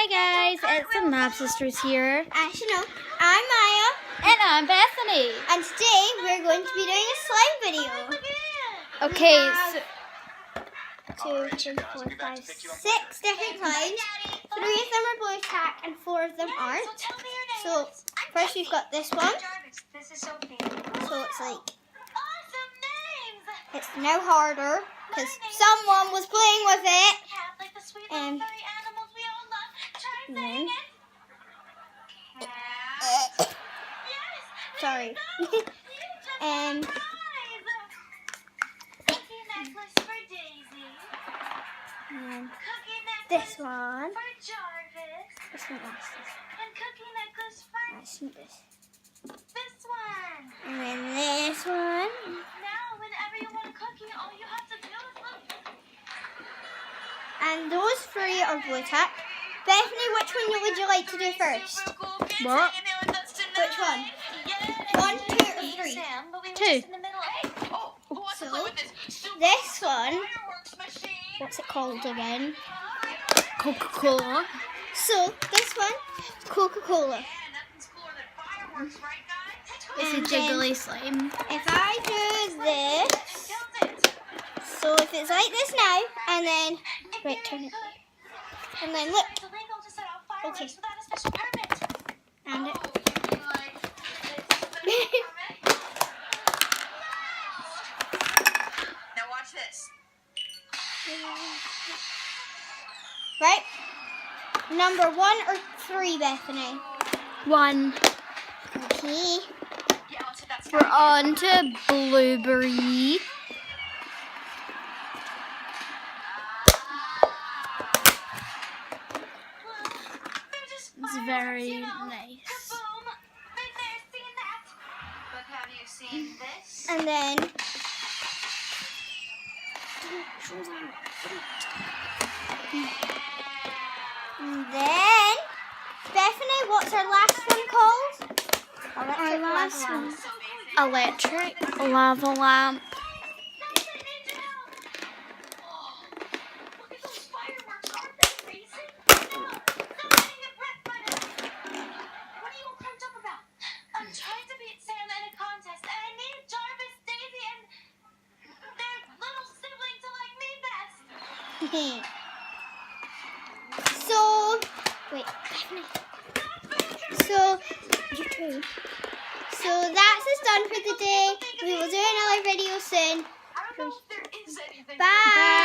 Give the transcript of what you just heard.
Hi guys, it's the Mab Sisters here. As you know, I'm Maya. And I'm Bethany. And today we're going to be doing a slime video. Okay, so 2, 3, 4, 5, 6 different slimes. 3 of them are blue tack and 4 of them aren't. So first we've got this one. So it's like, it's now harder because someone was playing with it. And then, sorry. And this one. This one last. And then this one. And those 3 are blue tack. Bethany, which one would you like to do first? what? Which one? 1, 2, or 3? 2. So, this one, what's it called again? Coca-Cola. So, this one, Coca-Cola. It's a jiggly slime. If I do this, so if it's like this now, and then, right, turn it, and then look, okay, and it, now watch this. right, number 1 or 3, Bethany? 1. Okay, Yeah, I'll say that's We're on to blueberry. It's very nice. But have you seen this? and then, Bethany, what's our last one called? Our last lava one. lamp. Electric lava lamp. Look at those fireworks, aren't they amazing? Now, stop getting your breath minute. What are you all pumped up about? I'm trying to beat Sam in a contest, and I need Jarvis, Daisy, and their little sibling to like me best. So, wait, Bethany. So, you too. So that's us done for the day. We will do another video soon. I don't know if there is anything. Bye.